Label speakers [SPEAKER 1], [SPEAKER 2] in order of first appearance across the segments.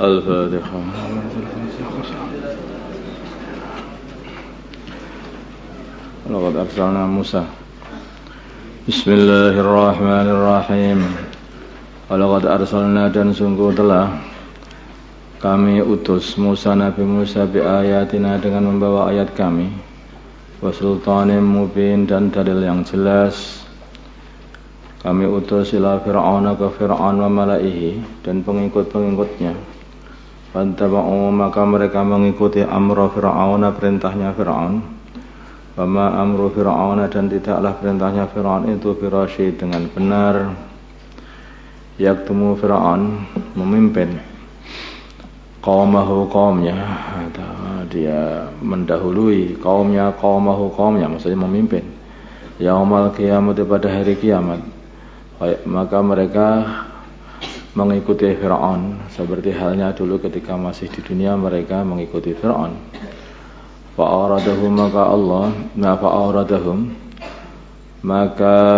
[SPEAKER 1] الفاتحة. لقد أرسلنا موسى. بسم الله الرحمن الرحيم. Walaqad arsalna dan sungguh telah kami utus Musa Nabi Musa bi ayatina dengan membawa ayat kami wa sultanin mubin dan dalil yang jelas. Kami utus ila Fir'auna ke Fir'aun wa malaihi dan pengikut-pengikutnya. Fantaba'u maka mereka mengikuti amra Fir'auna perintahnya Fir'aun. Wa ma amru Fir'auna dan tidaklah perintahnya Fir'aun itu birasyid dengan benar. Yaktumu Fir'aun memimpin qaumahu qaumnya, dia mendahului qaumnya maksudnya memimpin yaumal kiamat pada hari kiamat. Maka mereka mengikuti Fir'aun seperti halnya dulu ketika masih di dunia mereka mengikuti Fir'aun. Fa'aradahum maka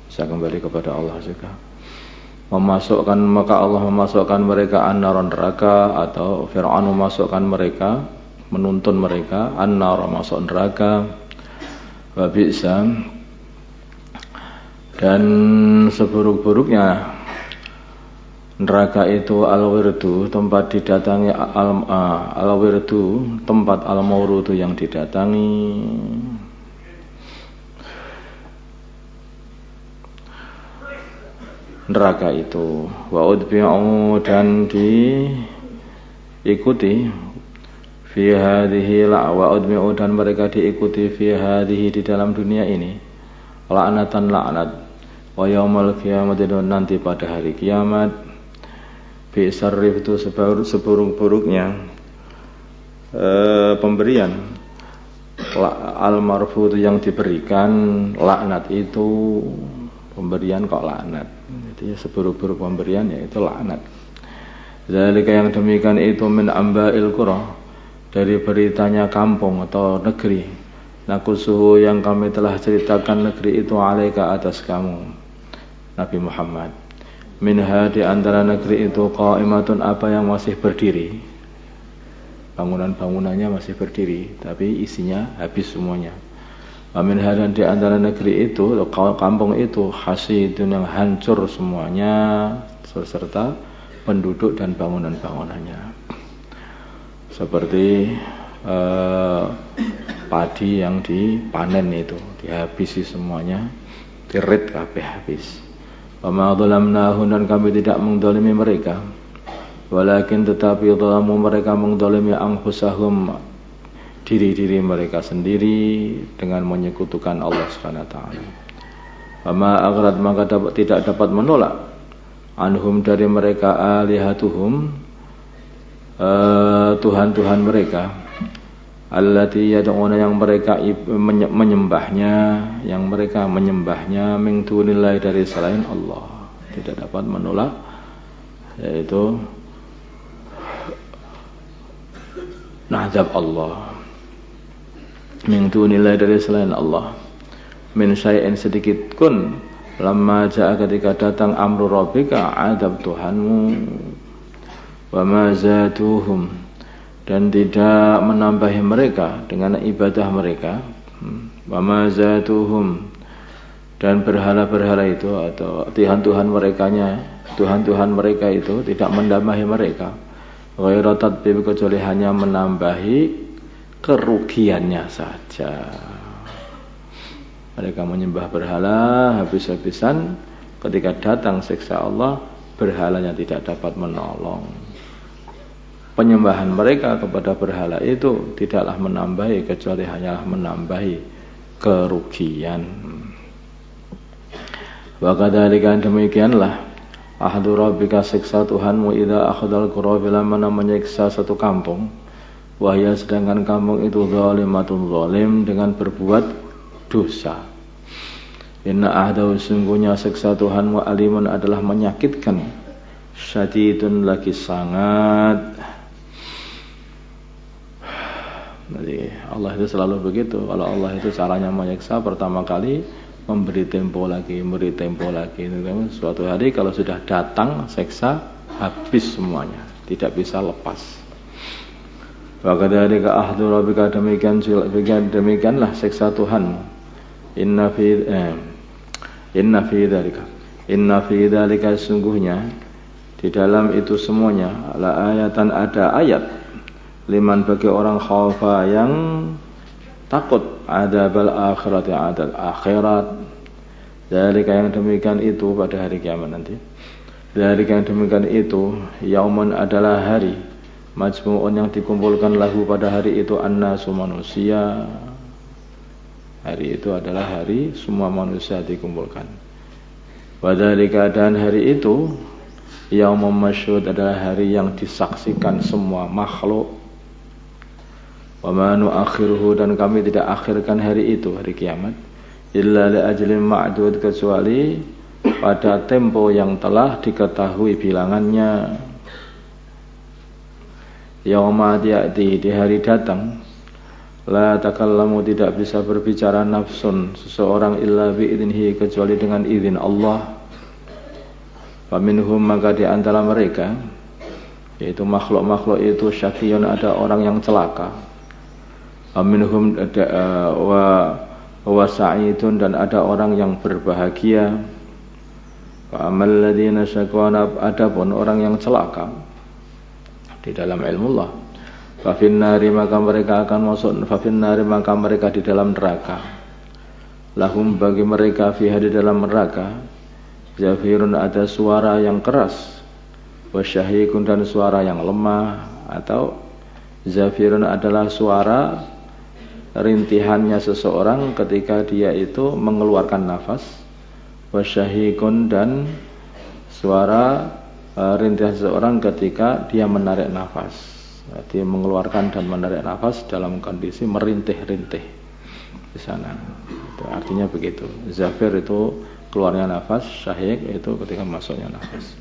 [SPEAKER 1] bisa kembali kepada Allah juga. Maka Allah memasukkan mereka an-nar neraka, atau Fir'aun memasukkan mereka, menuntun mereka an-nar masuk neraka. Wa bi'sa dan seburuk-buruknya neraka itu al-wirdu tempat didatangi al-wirdu tempat al-mawrudu yang didatangi. Neraka itu wa udbi'u dan diikuti fi hadhihi wa udbi'u dan mereka diikuti fi hadhihi di dalam dunia ini la'natan la'nat wa yaumul qiyamati dan nanti pada hari kiamat. Bi sarrif itu seburuk-buruknya pemberian al-marfu itu yang diberikan, laknat itu pemberian kok laknat. Jadi seburuk-buruk pemberian yaitu laknat. Zalika yang demikian itu min amba'il qura dari beritanya kampung atau negeri. Nakusuhu yang kami telah ceritakan negeri itu alaika atas kamu Nabi Muhammad. Minha di antara negeri itu qaimatun apa yang masih berdiri. Bangunan-bangunannya masih berdiri tapi isinya habis semuanya. Amin dan di antara negeri itu, kampung itu hasidun yang hancur semuanya serta penduduk dan bangunan-bangunannya. Seperti padi yang dipanen itu, dihabisi semuanya, dirit kabeh habis. Wa ma dhalamnahum dan kami tidak mendolimi mereka. Walakin tetapi dhalamu mereka mendolimi anfusahum diri-diri mereka sendiri dengan menyekutukan Allah Subhanahu wa taala. Fama aghrad maka tidak dapat menolak anhum dari mereka alihatuhum tuhan-tuhan mereka allati yad'una yang mereka menyembahnya min dunillahi dari selain Allah, tidak dapat menolak yaitu nazab Allah min dunillah dari selain Allah min syai'in sedikit kun lamma ja'a ketika datang amru rabbika adab Tuhanmu wa ma zatuhum dan tidak menambahi mereka dengan ibadah mereka wa ma zatuhum dan berhala-berhala itu atau tuhan-tuhan mereka itu tidak menambahi mereka ghairu tadbib kecuali hanya menambahi kerugiannya saja. Mereka menyembah berhala habis-habisan, ketika datang siksa Allah berhalanya tidak dapat menolong. Penyembahan mereka kepada berhala itu tidaklah menambahi kecuali hanyalah menambahi kerugian. Wa kadzalika demikianlah ahdu rabbika siksa Tuhanmu idza akhadhal qura bila mana menyiksa satu kampung. Wahya sedangkan kampung itu zalimatun zalim dengan berbuat dosa. Inna ahdahu sungguhnya siksa Tuhanmu alimun adalah menyakitkan, syadidun lagi sangat. Jadi Allah itu selalu begitu. Kalau Allah itu caranya menyiksa pertama kali memberi tempo lagi. Suatu hari kalau sudah datang siksa habis semuanya, tidak bisa lepas. Wa kadzalika ahdu rabbika, demikianlah siksa Tuhan. Inna fi dzalika sungguhnya di dalam itu semuanya la ayatan, ada ayat, liman bagi orang khafa yang takut, adzabal akhirati, adab akhirat. Dzalika yang demikian itu pada hari kiamat nanti. Dzalika yang demikian itu yaumun adalah hari, majmu'un yang dikumpulkan lahu pada hari itu annasu manusia. Hari itu adalah hari semua manusia dikumpulkan. Wa dzalika, dan hari itu yaumum masyhud adalah hari yang disaksikan semua makhluk. Wa ma nu'akhiruhu, dan kami tidak akhirkan hari itu, hari kiamat, illa li ajlin ma'dud, kecuali pada tempo yang telah diketahui bilangannya. Yauma ya'ti, di hari datang, la takallamu, tidak bisa berbicara nafsun, seseorang, illa bi'idnihi, kecuali dengan izin Allah. Faminhum, maka di antara mereka, yaitu makhluk-makhluk itu, syaqiyun, ada orang yang celaka. Faminhum wa sa'idun, dan ada orang yang berbahagia. Fa amal ladzina syaquna, adapun orang yang celaka di dalam ilmu Allah, fa finnari, maka mereka akan masuk, fa finnari, maka mereka di dalam neraka. Lahum, bagi mereka, fiha, di dalam neraka, zafirun, ada suara yang keras, wasyahikun, dan suara yang lemah. Atau zafirun adalah suara rintihannya seseorang ketika dia itu mengeluarkan nafas, wasyahikun, dan suara rintihan seseorang ketika dia menarik nafas. Jadi mengeluarkan dan menarik nafas dalam kondisi merintih-rintih di sana. Itu artinya begitu. Zafir itu keluarnya nafas, syahik itu ketika masuknya nafas.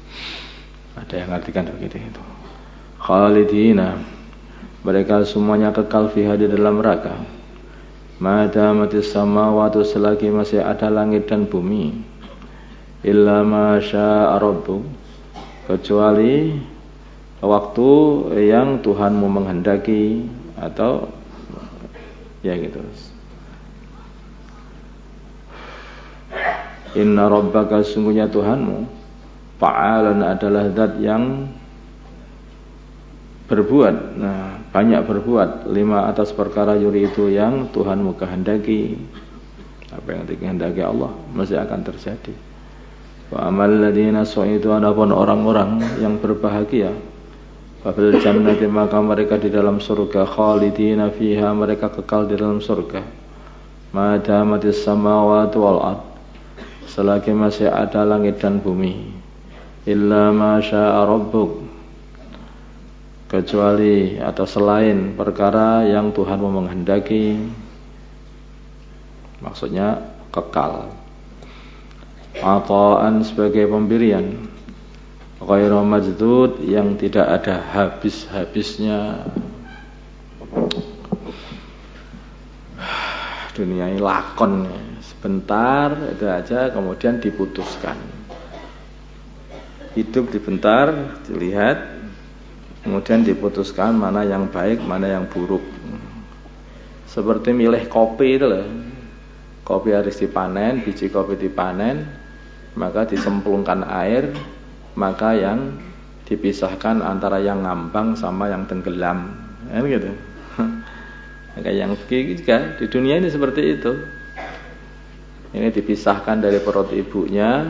[SPEAKER 1] Ada yang artikan begitu itu. Khalidina, mereka semuanya kekal fiha, di dalam neraka. Madamatis samawati, selagi masih ada langit dan bumi. Illa ma syaa rabbuk, kecuali waktu yang Tuhanmu menghendaki, atau ya gitu. Inna rabbaka, sungguhnya Tuhanmu, fa'alan, adalah zat yang berbuat, banyak berbuat, lima, atas perkara yuri itu yang Tuhanmu kehendaki. Apa yang dikehendaki Allah mesti akan terjadi. Wa amal ladzina su'idu, adapun orang-orang yang berbahagia, fa fil jannati, maka mereka di dalam surga, khalidina fiha, mereka kekal di dalam surga. Ma damatis samawati wal ard, selagi masih ada langit dan bumi. Illa ma syaa rabbuk, kecuali atau selain perkara yang Tuhanmu menghendaki. Maksudnya kekal. Ata'an, sebagai pemberian, ghairu majdud, yang tidak ada habis-habisnya. Dunia ini lakon, sebentar itu aja kemudian diputuskan. Hidup sebentar, dilihat, kemudian diputuskan mana yang baik, mana yang buruk. Seperti milih kopi itu loh. Kopi harus dipanen, biji kopi dipanen, maka disemplungkan air, maka yang dipisahkan antara yang ngambang sama yang tenggelam, kan gitu. Maka yang juga di dunia ini seperti itu. Ini dipisahkan dari perut ibunya,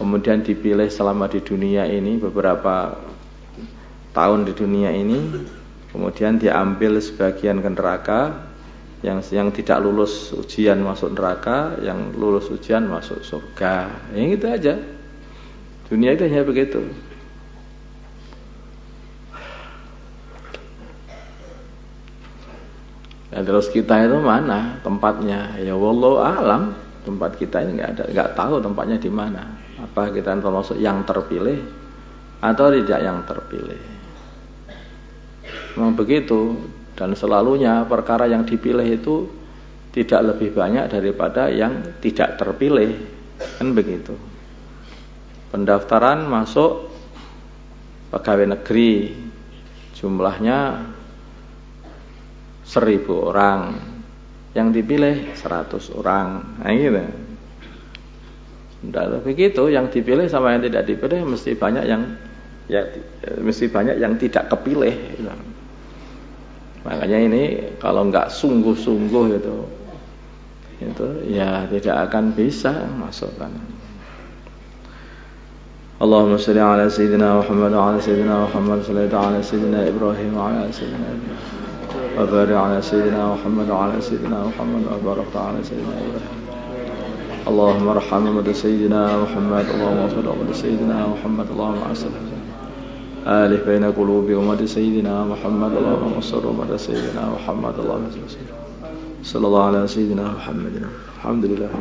[SPEAKER 1] kemudian dipilih selama di dunia ini, beberapa tahun di dunia ini, kemudian diambil sebagian ke neraka. Yang tidak lulus ujian masuk neraka, yang lulus ujian masuk surga. Yang itu aja. Dunia itu hanya begitu. Dan terus kita itu mana tempatnya? Ya wallahu alam. Tempat kita ini nggak tahu tempatnya di mana. Apa kita termasuk yang terpilih atau tidak yang terpilih? Memang begitu. Dan selalunya perkara yang dipilih itu tidak lebih banyak daripada yang tidak terpilih. Kan begitu. Pendaftaran masuk pegawai negeri jumlahnya 1000 orang, yang dipilih 100 orang. Nah gitu. Tidak begitu, yang dipilih sama yang tidak dipilih mesti banyak yang tidak kepilih. Gitu. Makanya ini kalau nggak sungguh-sungguh itu ya tidak akan bisa masukkan. Allahumma shalli ala sayyidina Muhammad wa ala sayyidina Muhammad sallallahu ala sayyidina Ibrahim wa ala sayyidina Ibrahim wa barik ala sayyidina Muhammad wa ala sayyidina Muhammad wa barik ala sayyidina Ibrahim. Allahumma arham sayyidina Muhammad, Allahumma salli ala sayyidina Muhammad, Allahumma salli alif baina qulubi ummati sayyidina Muhammad, Allahumma salli ala sayyidina Muhammad, Allahumma salli ala sayyidina Muhammad. Alhamdulillah.